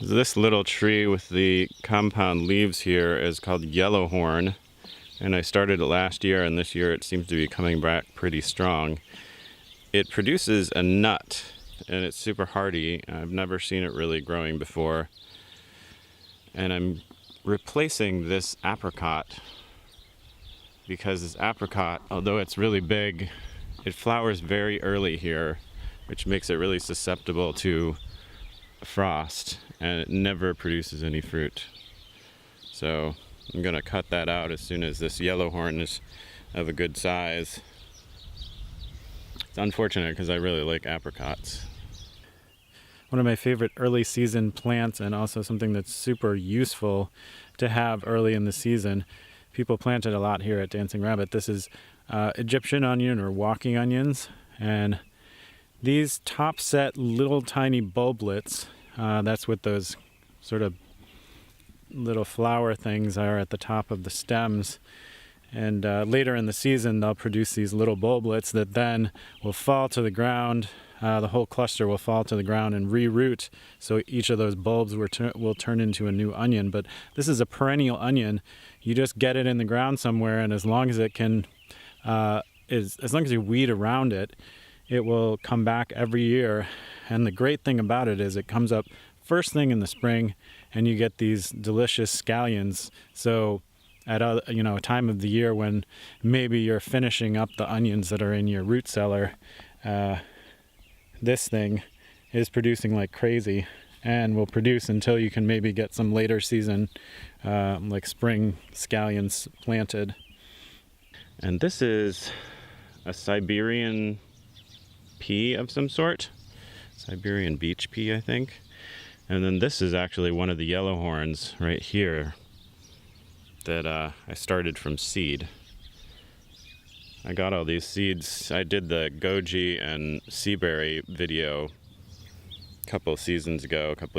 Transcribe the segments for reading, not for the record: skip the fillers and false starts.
This little tree with the compound leaves here is called yellowhorn, and I started it last year, and this year it seems to be coming back pretty strong. It produces a nut, and it's super hardy. I've never seen it really growing before. And I'm replacing this apricot because this apricot, although it's really big, it flowers very early here, which makes it really susceptible to frost, and it never produces any fruit. So I'm gonna cut that out as soon as this yellowhorn is of a good size. It's unfortunate because I really like apricots. One of my favorite early season plants, and also something that's super useful to have early in the season. People plant it a lot here at Dancing Rabbit. This is Egyptian onion or walking onions, and these top set little tiny bulblets, that's what those sort of little flower things are at the top of the stems. And later in the season, they'll produce these little bulblets that then will fall to the ground. The whole cluster will fall to the ground and reroot. So each of those bulbs will turn into a new onion. But this is a perennial onion. You just get it in the ground somewhere, and as long as it can, as long as you weed around it, it will come back every year. And the great thing about it is it comes up first thing in the spring, and you get these delicious scallions. So at a time of the year when maybe you're finishing up the onions that are in your root cellar, this thing is producing like crazy, and will produce until you can maybe get some later season like spring scallions planted. And this is a Siberian pea of some sort. Siberian beach pea, I think. And then this is actually one of the yellowhorns right here that I started from seed. I got all these seeds. I did the goji and sea berry video a couple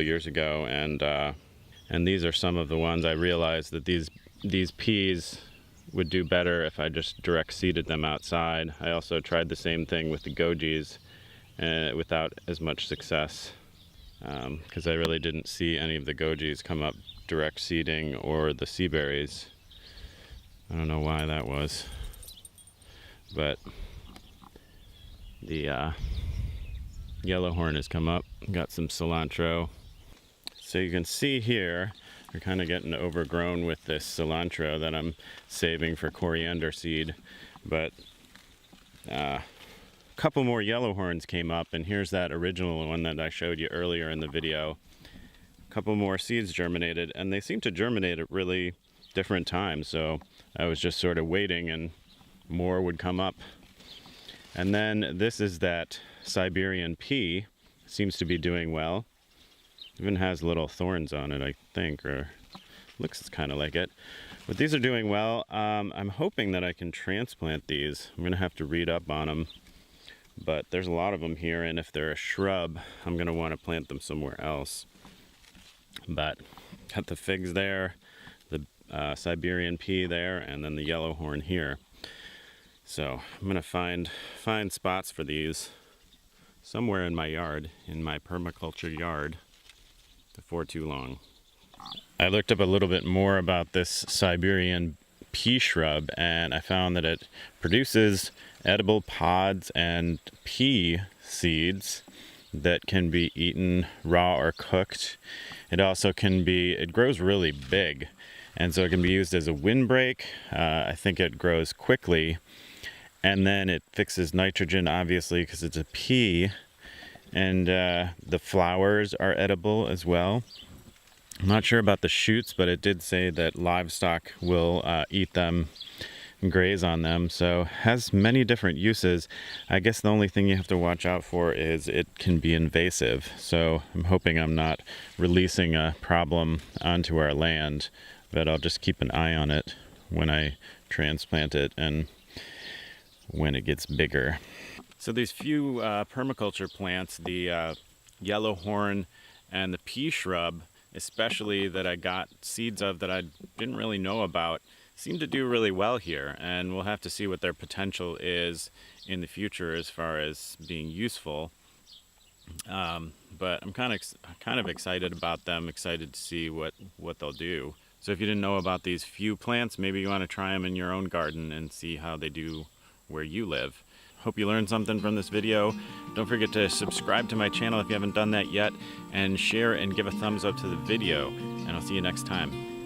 years ago, and these are some of the ones I realized that these peas would do better if I just direct seeded them outside. I also tried the same thing with the gojis without as much success, because I really didn't see any of the gojis come up direct seeding, or the sea berries. I don't know why that was, but the yellowhorn has come up. Got some cilantro. So you can see here, we're kind of getting overgrown with this cilantro that I'm saving for coriander seed, but a couple more yellowhorns came up, and here's that original one that I showed you earlier in the video. A couple more seeds germinated, and they seem to germinate at really different times, so I was just sort of waiting and more would come up. And then this is that Siberian pea. Seems to be doing well. Even has little thorns on it, I think, or looks kind of like it. But these are doing well. I'm hoping that I can transplant these. I'm gonna have to read up on them, but there's a lot of them here, and if they're a shrub, I'm gonna want to plant them somewhere else. But got the figs there, the Siberian pea there, and then the yellowhorn here. So I'm gonna find spots for these somewhere in my yard, in my permaculture yard, before too long. I looked up a little bit more about this Siberian pea shrub, and I found that it produces edible pods and pea seeds that can be eaten raw or cooked. It also it grows really big, and so it can be used as a windbreak. I think it grows quickly, and then it fixes nitrogen, obviously, because it's a pea, and the flowers are edible as well. I'm not sure about the shoots, but it did say that livestock will eat them and graze on them, so has many different uses. I guess the only thing you have to watch out for is it can be invasive, so I'm hoping I'm not releasing a problem onto our land, but I'll just keep an eye on it when I transplant it and when it gets bigger. So these few permaculture plants, the yellowhorn and the pea shrub especially, that I got seeds of that I didn't really know about, seem to do really well here, and we'll have to see what their potential is in the future as far as being useful. But I'm kind of excited about them, excited to see what they'll do. So if you didn't know about these few plants, maybe you want to try them in your own garden and see how they do where you live. Hope you learned something from this video. Don't forget to subscribe to my channel if you haven't done that yet, and share and give a thumbs up to the video, and I'll see you next time.